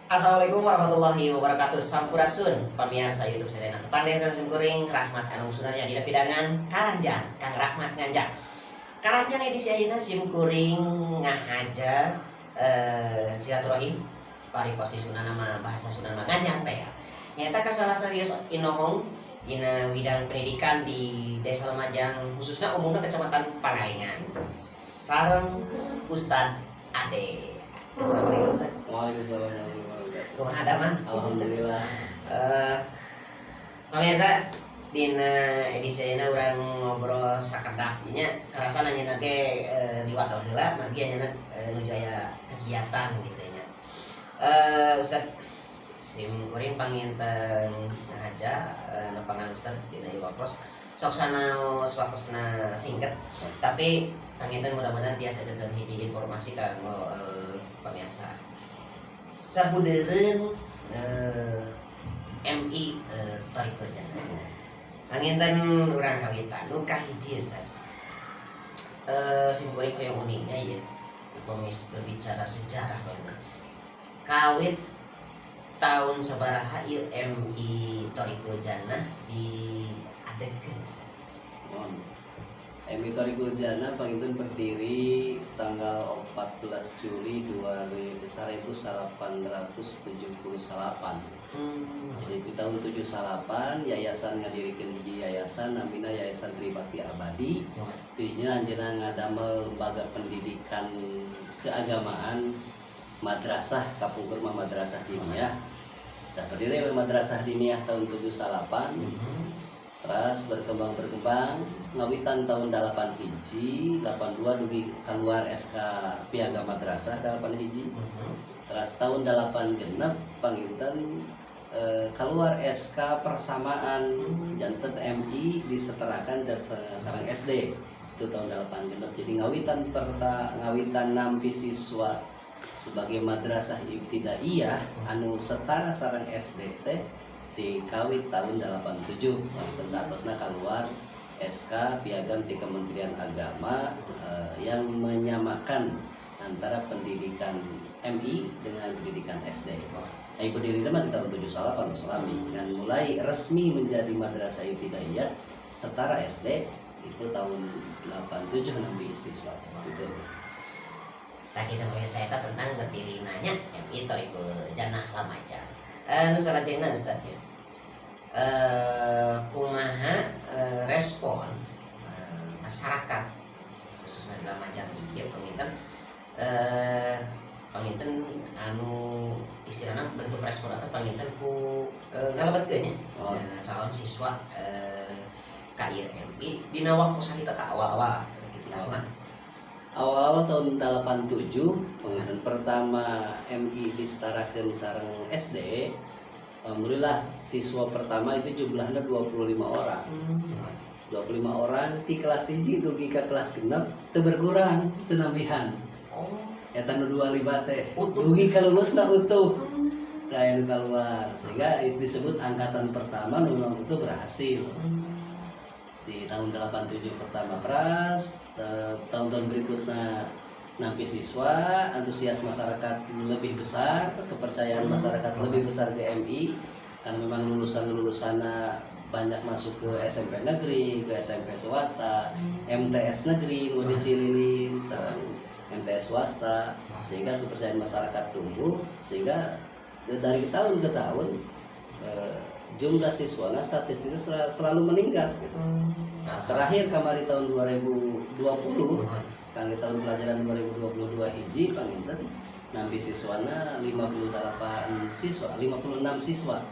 Assalamualaikum warahmatullahi wabarakatuh. Sampurasun pamirsa YouTube Serena Pandesan Simkuring Rahmat anu sunarnya dina pidangan Karanjang Kang Rahmat nganjang. Karanjang edisi ayeuna Simkuring ngahaja silaturahim paripos di Sunana mah bahasa Sunda mah nganjang teh. Nyata ka salah serius inohong dina bidang pendidikan di Desa Lumajang khususnya umumna Kecamatan Pangalengan. Sareng Ustad Ade. Assalamualaikum Ustaz. Waalaikumsalam. Kumaha ada mah? Alhamdulillah. Pemirsa dina edisi ayeuna urang ngobrol sakedak nya karasa nanya ge diwatol heula margi nya nuju aya kegiatan gitu nya. Ustaz Simkuring panginten ngahaja nepangan Ustaz dina ieu waktos sok sanaos waktosna singket tapi panginten mudah-mudahan tiasa dinten hiji informasi kanggo pemirsa. Sabudeureun MI Thoriq Jannah. Panginten urang kawitan nu kahiji Ustaz. Simkuring hoyong uniknya ya. Pemis berbicara sejarah banget. Kawit tahun sabaraha ieu MI Thoriq Jannah diadekeun Ustaz. MI Thoriq Jannah panginten berdiri tanggal 14 Juli 1878. Jadi di tahun 78 yayasan ngadirikeun hiji yayasan namina Yayasan Tribakti Abadi. Dinya anjeunna ngadamel lembaga pendidikan keagamaan madrasah kapungkur mah madrasah diniyah. Da berdiri madrasah diniyah tahun 78. Terus berkembang ngawitan tahun 8 hiji 82 dugi keluar SK Piagam Madrasah 8 hiji. Terus tahun 8 genep panginten keluar SK persamaan janten MI disetarakan sareng SD itu tahun 8 genep. Jadi ngawitan nampi siswa sebagai madrasah ibtidaiyah anu setara sareng SD teh di kawit tahun 87 saatosna keluar SK Piagam di Kementerian Agama yang menyamakan antara pendidikan MI dengan pendidikan SD. Ibu berdiri di tahun 78 Sulami dan mulai resmi menjadi madrasah ibtidaiyah setara SD itu tahun 87 nabi siswa itu. Nah kita saya tentang berdiri nanya MI Thoriq Jannah Lumajang. Nu salajengna Ustaz ya. Kumaha respon masyarakat khususnya di Lumajang ieu panginten anu istilahna bentuk respon atau panginten ku ngalebetkeun nya calon siswa KIRMI dina waktu sakitu awal-awal gitu mah. Awal-awal tahun 87 penginten pertama MI disetarakeun sareng SD. Alhamdulillah siswa pertama itu jumlahnya 25 orang. 25 orang di kelas 1 dugi ke kelas genep teu berkurang teu nambihan. Eta nu 25 teh dugi ka lulusna utuh. Aya nu keluar sehingga disebut angkatan pertama nu itu berhasil. Di tahun 87 pertama keras, tahun-tahun berikutnya nampi siswa, antusias masyarakat lebih besar, kepercayaan masyarakat lebih besar ke MI karena memang lulusan-lulusannya banyak masuk ke SMP negeri, ke SMP swasta, MTS negeri, nu dicililin, sareng MTS swasta, sehingga kepercayaan masyarakat tumbuh, sehingga dari tahun ke tahun jumlah siswana statistiknya selalu meningkat gitu. Nah, terakhir kemarin tahun 2020 kan tahun pelajaran 2022 hiji panginten nampi siswana 58 siswa 56 siswa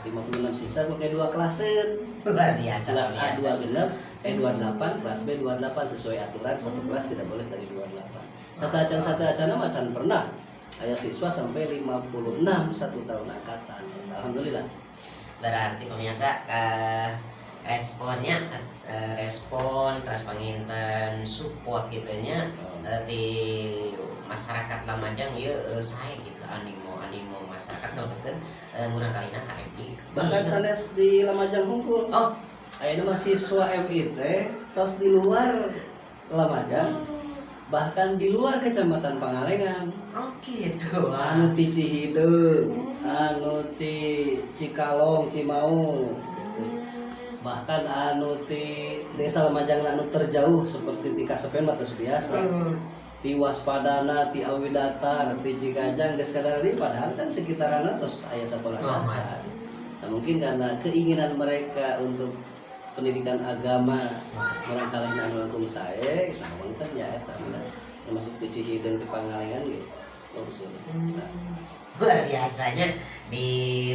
56 siswa pakai 2 klasen Luar biasa. kelas luar A biasa. 2 genap 28 kelas B 28 sesuai aturan satu kelas tidak boleh dari 28 satu acan macan pernah ayah siswa sampai 56 satu tahun angkatan alhamdulillah. Berarti pemirsa responnya respon terus panginten support gitunya di masyarakat Lamajang ya saya gitu animo masyarakat kalau kan murang kalina KMI Bahkan sanes di Lamajang Hungkul. oh Ayeuna mahasiswa MIT tos di luar Lamajang, bahkan di luar Kecamatan Pangalengan. oh gitu Anu ti Cihideung, anu ti Cikalong, Cimaung. Bahkan anu ti desa Lamajang anu terjauh seperti ti Kasepen batas biasa. Ti Waspadana, ti Awidata, ti Cikajang, geus kadari padahal kan sekitaran tos aya sakola dasar. Nah, mungkin karena keinginan mereka untuk pendidikan agama barangkali anu langkung sae, nah wanita nya eta termasuk di Cihideung di Pangalengan gitu. Nah, luar biasanya di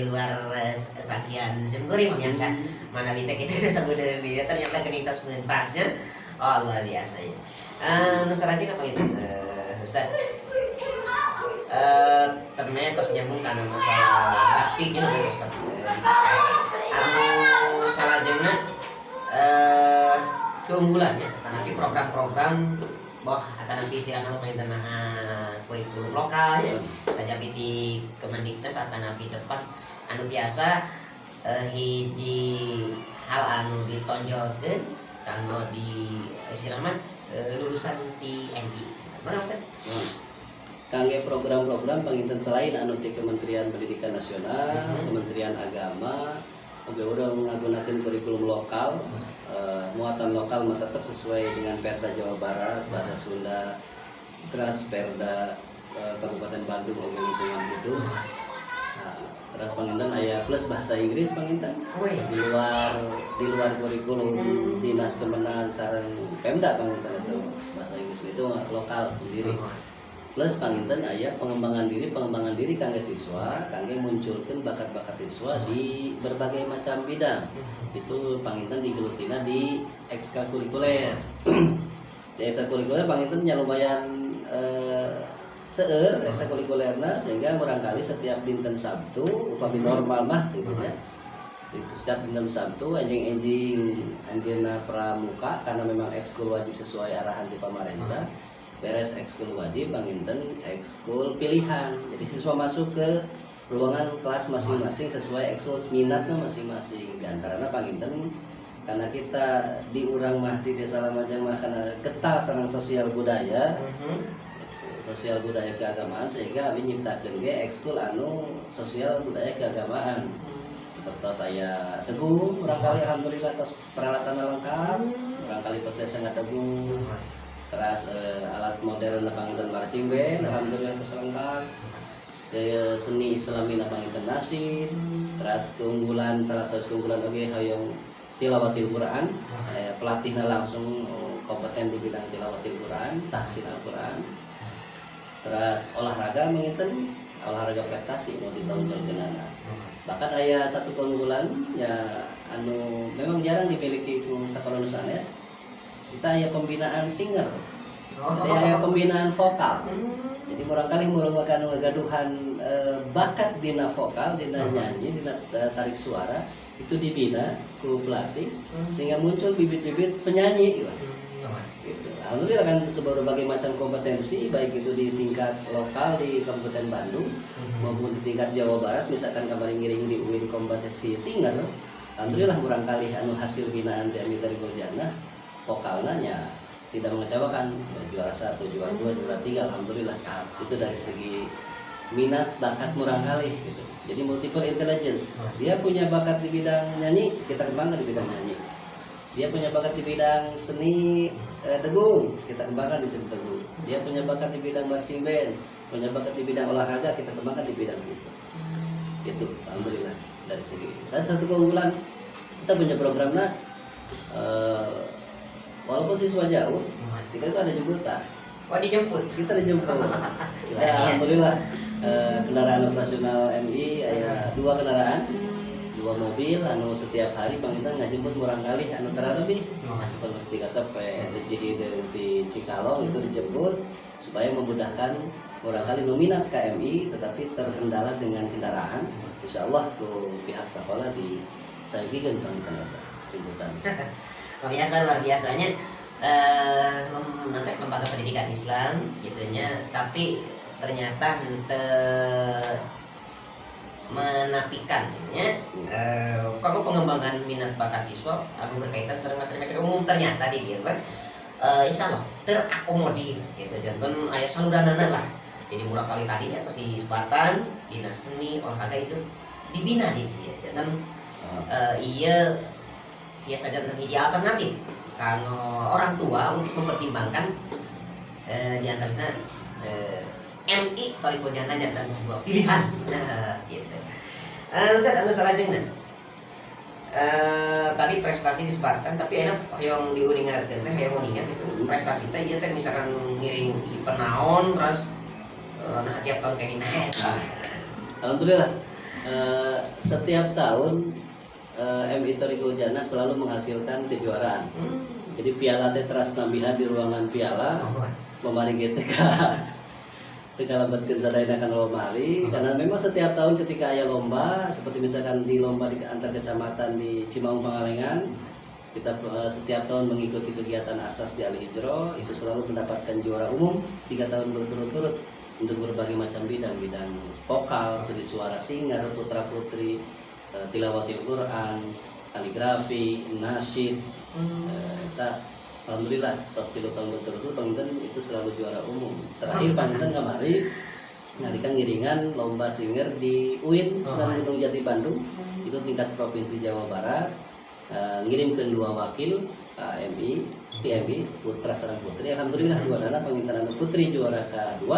luar sakian Simkuring pemirsa mana kita kita sebut dia ternyata genitas mentasnya oh luar biasa ya. Nusratin apa itu Ustaz? Ternyata terus nyambung karena masalah grafiknya terus anu salah jenna keunggulannya tapi program-program boh akan nanti si anak main tanah kurikulum lokal ya saja di Kemendikbud atau nanti depan anu biasa hiji hal anu ditonjolkeun kanggo di istilahna lulusan TNI. Mana Ustaz? Kangge program-program panginten selain anu ti Kementerian Pendidikan Nasional, Kementerian Agama, oge urang ngagunakeun kurikulum lokal, muatan lokal mah tetap sesuai dengan Perda Jawa Barat, Bahasa Sunda, terus Perda Kabupaten Bandung oge lingkungan hidup. Nah, terus panginten aya plus bahasa Inggris panginten. Di luar kurikulum Dinas Kemenan sareng Pemda panginten itu bahasa Inggris itu lokal sendiri. Plus panginten aya pengembangan diri kangge siswa kangge munculkeun bakat-bakat siswa di berbagai macam bidang. Itu panginten digelutina di ekstrakurikuler. Di ekstrakurikuler panginten nya lumayan seueur ekstrakurikulerna sehingga barangkali setiap dinten Sabtu upami normal mah gitu ya. Setiap dinten Sabtu anjing anjeunna pramuka karena memang ekskul wajib sesuai arahan di pemerintah. Beres ekskul wajib panginten ekskul pilihan. Jadi siswa masuk ke ruangan kelas masing-masing sesuai ekskul minatnya masing-masing. Di antaranya panginten karena kita di urang mah di Desa Lamajang mah karena kental sareng sosial budaya. Sosial budaya keagamaan sehingga kami nyiptakeun ge ekskul anu sosial budaya keagamaan. Seperti saya teguh, barangkali alhamdulillah tos peralatan lengkap, barangkali tos sangat teguh. Terus alat modern panginten marching band alhamdulillah lengkap. Seni Islami panginten nasyid. Terus keunggulan salah satu keunggulan oge hoyong tilawatil Quran. Pelatihnya langsung kompeten di bidang tilawatil Quran, tahsin Al-Quran. Terus olahraga panginten olahraga prestasi mau ditonjolkeun anak. Bahkan aya satu keunggulan ya anu memang jarang dimiliki ku sakola nu sanes. Kita aya pembinaan singer. Jadi aya pembinaan vokal. Jadi barangkali murang anu ngagaduhan bakat dina vokal, dina nyanyi, dina tarik suara itu dibina ku pelatih sehingga muncul bibit-bibit penyanyi gitu. Alhamdulillah kan berbagai macam kompetensi baik itu di tingkat lokal di Kabupaten Bandung maupun di tingkat Jawa Barat misalkan kemarin ngiring di UIN kompetisi singer. Alhamdulillah barangkali anu hasil binaan di Amita Gorjana vokalnya ya tidak mengecewakan, juara 1, juara 2, juara 3 alhamdulillah. Itu dari segi minat bakat murang kali gitu. Jadi multiple intelligence. Dia punya bakat di bidang nyanyi, kita kembangkan di bidang nyanyi. Dia punya bakat di bidang seni degung, kita kembangkan di seni degung. Dia punya bakat di bidang marching band, punya bakat di bidang olahraga, kita kembangkan di bidang situ. Gitu, alhamdulillah dari segi. Dan satu keunggulan kita punya programnya, walaupun siswa jauh, kita itu ada jemputan. Oh, dijemput. Kita dijemput. Luar Ya, biasa. alhamdulillah kendaraan operasional MI ada 2 kendaraan, 2 mobil, anu setiap hari Panginten ngajemput murang kali, anu tara lebih seperti sampai di Cikalong itu dijemput supaya memudahkan murang kali nominat KMI, tetapi terkendala dengan kendaraan. Insya Allah tuh pihak sekolah di saya bikin Panginten jemputan. Biasa luar biasanya nanti lembaga pendidikan Islam gitunya, tapi ternyata menapikan ya kalau pengembangan minat bakat siswa anu berkaitan sareng materi umum ternyata di dia insya Allah terakomodir gitu, jangan ayah saluranana lah. Jadi murah kali tadinya pasti sebatan dinas seni olahraga itu dibina di dia, jangan iya biasa dan hiji alternatif kalau orang tua untuk mempertimbangkan di antaranya MI Thoriqul Jannah dan sebuah pilihan. Gitu. Ustaz anu salajengna. Tadi prestasi disebutkan tapi enak yang diuningatkeun teh hayang uningat itu prestasi teh ieu teh misalkan ngiring event naon terus nah tiap tahun kayak gini. Alhamdulillah setiap tahun MI Thoriqul Jannah selalu menghasilkan kejuaraan. Jadi piala teh teras nambihan di ruangan piala, memari teka lambatkeun sadayana kana lomba hari, karena memang setiap tahun ketika aya lomba, seperti misalkan di lomba di antar kecamatan di Cimaung Pangalengan, kita setiap tahun mengikuti kegiatan asas di Al Hijro, itu selalu mendapatkan juara umum 3 tahun berturut-turut untuk berbagai macam bidang vokal, seni suara singer, putra putri, tilawatil Quran, kaligrafi, nasyid. Kita alhamdulillah pas 3 tahun berturut-turut Panginten itu selalu juara umum. Terakhir Panginten kamari ngalihkan ngiringan lomba singer di UIN Sunan Gunung Jati Bandung, itu tingkat provinsi Jawa Barat. Ngirimkeun 2 wakil MI, PMI, putra sareng putri. Alhamdulillah 2 dana Panginten anu putri juara ke-2,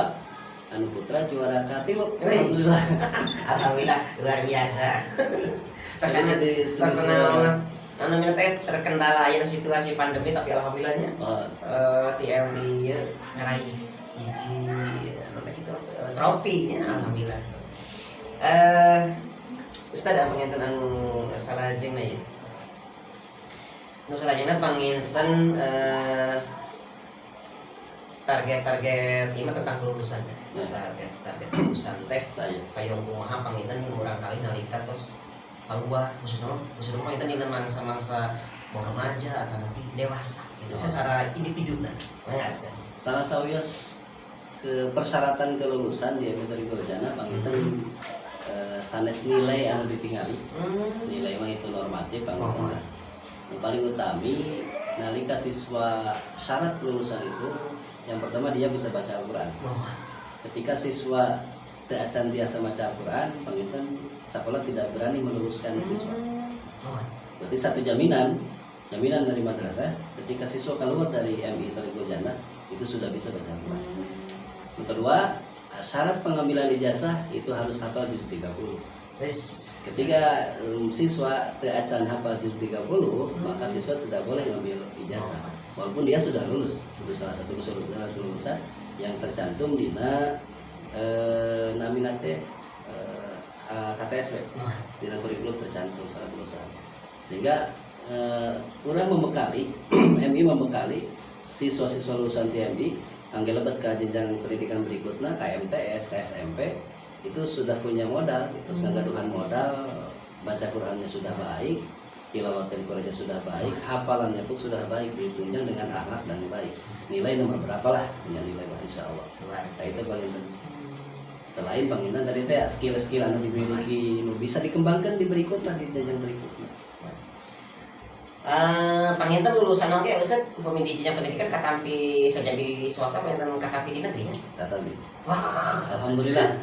anu putra juara ke-3. Alhamdulillah. Alhamdulillah luar biasa. Saksana anu mina teh terkendala aya situasi pandemi tapi alhamdulillahnya TMD ngarahi hiji anu teh kitu trofi nya alhamdulillah. Ustaz panginten anu salajengna ya. Nu salajengna panginten target-target ieu tentang kelulusan teh. Target kelulusan teh payung kumaha panginten urang kali nalika tos keluar khususnya kita di masa-masa remaja atau nanti dewasa gitu secara individu salah sawios ke persyaratan kelulusan di MI Thoriqul Jannah Panginten sanes nilai anu ditingali. Nilai mah itu normatif Panginten. Yang paling utami nalika siswa syarat kelulusan itu yang pertama dia bisa baca Al-Qur'an. Ketika siswa teu acan biasa baca Al-Qur'an, Panginten sekolah tidak berani meluluskan siswa. Berarti satu jaminan dari madrasah ketika siswa keluar dari MI Thoriqul Jannah itu sudah bisa baca Al-Qur'an. Yang kedua, syarat pengambilan ijazah itu harus hafal juz 30. Ketika siswa teu acan hafal juz 30, maka siswa tidak boleh ngambil ijazah walaupun dia sudah lulus. Itu salah satu syarat kelulusan yang tercantum di naminate KTSP di kurikulum tercantum syarat kelulusan. Sehingga kurang membekali MI membekali siswa-siswa lulusan TMI angge lebet ke jenjang pendidikan berikutnya KMTS, KSMP itu sudah punya modal, terus ngagaduhan modal, baca Qurannya sudah baik, tilawatil Qurannya sudah baik, hafalannya pun sudah baik, ditunjang dengan akhlak dan baik. Nilai nomor berapa lah punya nilai insya Allah. Nah itu Panginten. Selain Panginten tadi teh skill-skill anu dimiliki bisa dikembangkan di berikutnya di jenjang berikutnya. Panginten lulusan oke Ustaz pemilihan pendidikan katampi saja di swasta Panginten katampi di negeri ya? Katampi. Alhamdulillah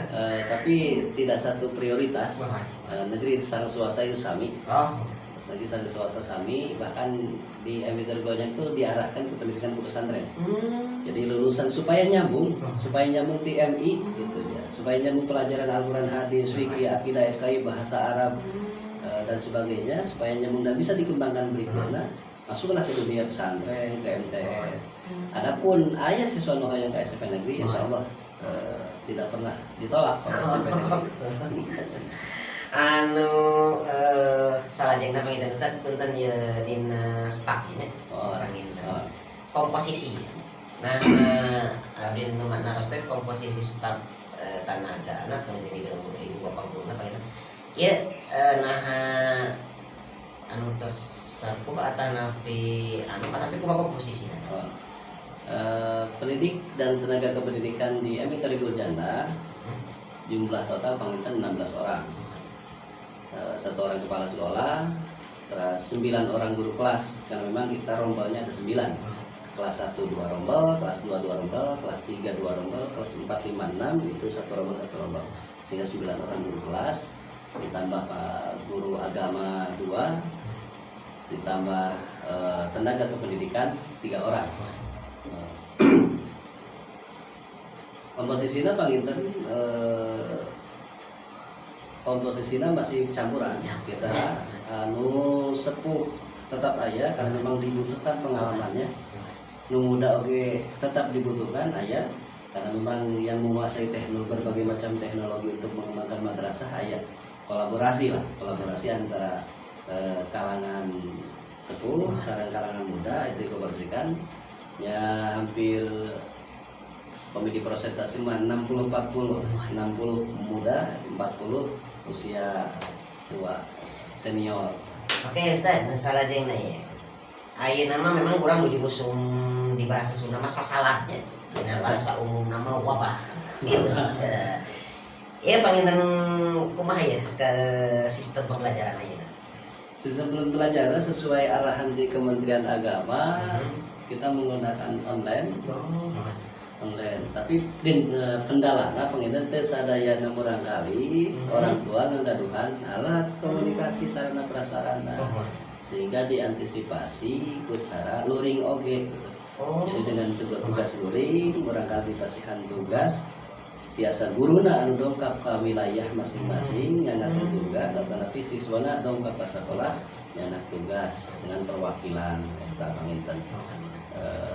tapi tidak satu prioritas. Negeri sareng swasta itu sami. lagi sareng swasta sami, bahkan di MI Tergonya itu diarahkan ke pendidikan ke pesantren. Jadi lulusan supaya nyambung TMI gitu ya, supaya nyambung pelajaran Al-Quran, hadis, fikih, akidah, SKI, bahasa Arab dan sebagainya, supaya nyambung dan bisa dikembangkan berikutnya. Masuklah ke dunia pesantren, ke MTS. Adapun ayah siswa nu hayang ke SMP negeri, insya Allah tidak pernah ditolak oleh SMP negeri. Anu salajengna panginten Ustaz punten ye dina staff nya. Komposisi. Nah, abdi nu makna roster komposisi staf tenaga anak panginten ibu bapak guruna panginten. Ieu anu tos sapuh atanapi tapi kumaha komposisina. Pendidik dan tenaga kependidikan di MI Tarikul Jannah jumlah total panginten 16 orang. 1 orang kepala sekolah, terus 9 orang guru kelas, karena memang kita rombelnya ada 9. Kelas 1 2 rombel, kelas 2 2 rombel, kelas 3 2 rombel, kelas 4 5 6 itu 1 rombel. Sehingga 9 orang guru kelas, ditambah guru agama 2, ditambah tenaga kependidikan 3 orang. Komposisinya panginten komposisinya masih campuran. Kita anu sepuh tetap aya karena memang dibutuhkan pengalamannya. Nu muda oke tetap dibutuhkan aya karena memang yang menguasai berbagai macam teknologi untuk mengembangkan madrasah aya. Kolaborasi antara kalangan sepuh sareng kalangan muda itu dikomunikasikan ya hampir komedi presentasi mah 60-40 60 muda 40 usia tua senior. Oke Ustaz, salajengna ya. Ayeuna mah memang kurang nuju usum di bahasa Sunda mah sasalatnya. Dina bahasa umum nama wabah virus. Iya panginten kumaha ya ke sistem pembelajaran ayeuna. Sistem pembelajaran sesuai arahan di Kementerian Agama kita menggunakan online. Tapi kendalana penginten teh sadayana barangkali orang tua ngagaduhan alat komunikasi sarana prasarana sehingga diantisipasi ku cara luring oge. Jadi dengan tugas luring barangkali dipasihkan tugas biasa guruna anu dongkap ke wilayah masing-masing nyanakeun tugas atanapi siswana dongkap ka sekolah nyanak tugas dengan perwakilan eta panginten.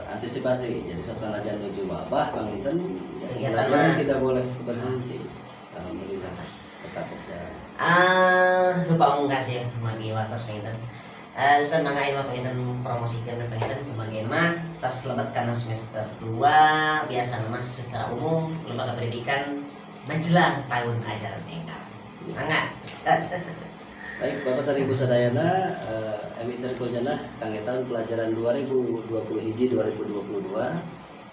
Antisipasi jadi suasana jan menuju wabah panginten pelajaran tidak boleh berhenti. Alhamdulillah tetap berjalan. Lupa mungkas ya magi wartos panginten. Ustaz mangga ilmu panginten promosikeun panginten kebagian mah tas lebat kana semester 2 biasa mah secara umum lembaga pendidikan menjelang tahun ajaran enggal. Mangga Ustaz. Baik, Bapak Sari Ibu Sadayana, MI Tarikul Jannah kangge tahun pelajaran 2021 2022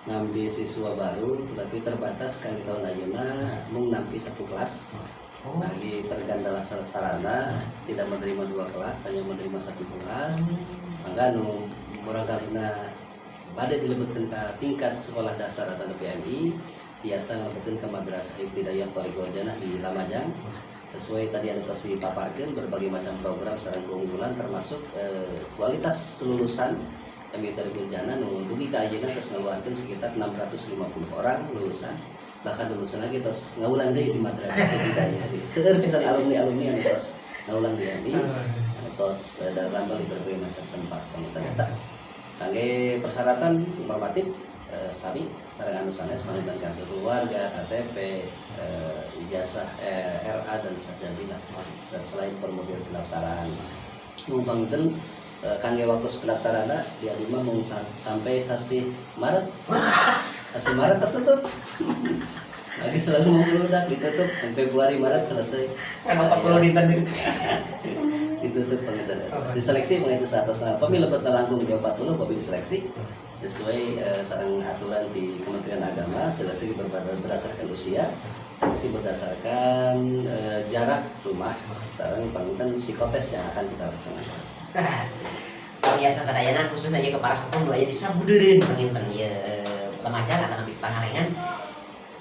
nampi siswa baru tapi terbatas kangge tahun ayeuna mung nampi 1 kelas. Lagi tergandala sarana tidak menerima 2 kelas, hanya menerima 1 kelas. Mangga nu murangkalina bade dilebetkeun ka tingkat sekolah dasar atau PMI biasa ngalebetkeun ke Madrasah Ibtidaiyah Tarikul Jannah di Lamajang. Sesuai tadi anu tos dipaparkeun berbagai macam program sareng keunggulan termasuk kualitas lulusan MI Tarikul Jannah nu dugi ka ayeuna tos ngaluarkeun sekitar 650 orang lulusan. Bahkan lulusan lagi tos ngaulang deui di Madrasah Ibtidaiyah. Seueur pisan alumni-alumni anu tos ngaulang di MI tos dalam di berbagai macam tempat ternyata. Kangge persyaratan normatif sami sareng anu sanes panginten kartu keluarga, KTP, ijazah RA dan sajabina selain formulir pendaftaran. Mun panginten kangge waktu pendaftaranna dia lima mau sampai sasi Maret. Sasi Maret tertutup. Lagi selalu mau meludak ditutup Februari Maret selesai. Kenapa perlu ditanding? Ditutup panginten. Diseleksi panginten satos pamilih lebet langkung 40 pamilih diseleksi sesuai sareng aturan di Kementerian Agama. Seleksi berdasarkan usia, seleksi berdasarkan jarak rumah, sareng panginten psikotes yang akan kita laksanakan. Biasa sadayana khususnya ke para sepuh aya disabudeureun panginten ieu Lamajang atau nabi Pangalengan.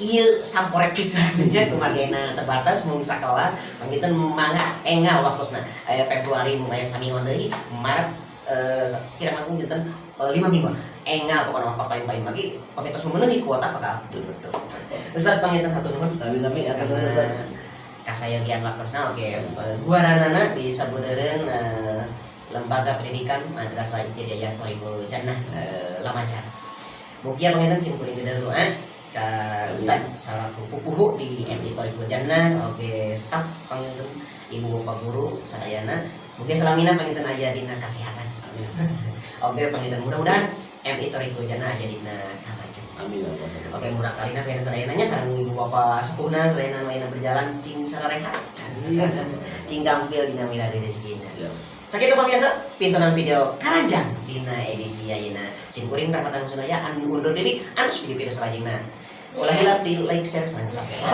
iya samporek pisan nya kumagena terbatas mun sakelas panggiteun mangga engal waktosna aya Februari mun aya saminggon deui Maret kira ngaku dinten 5 minggu engal pokona papain-pain lagi pamintos memenuhi kuota bakal betul Ustaz panginten hatur nuhun Sami-sami atur nuhun Ustaz. kasayangian waktosna oke guaranana disebuteureun lembaga pendidikan Madrasah Ibtidaiyah Thoriqul Jannah Lamajan mungkin panginten simkuring dulu ka Ustaz salaku pupuhu di MI Thoriqul Jannah oke staf panginten ibu bapak guru sadayana mungkin salamina panginten aya dina kasihatan oke panginten mudah-mudahan MI Thoriqul Jannah aya dina kamajen Amin. oke murah kalina panginten sadayananya sareng ibu bapak sepuhna sadayana maina berjalan cing sararehat cing gampil dina milari rezekina Siap. sakitu pemirsa pintunan video Karanjang dina edisi ayeuna simkuring rahmatan sunaya anu undur diri antus video-video selanjutnya ulah hilap di like share sareng subscribe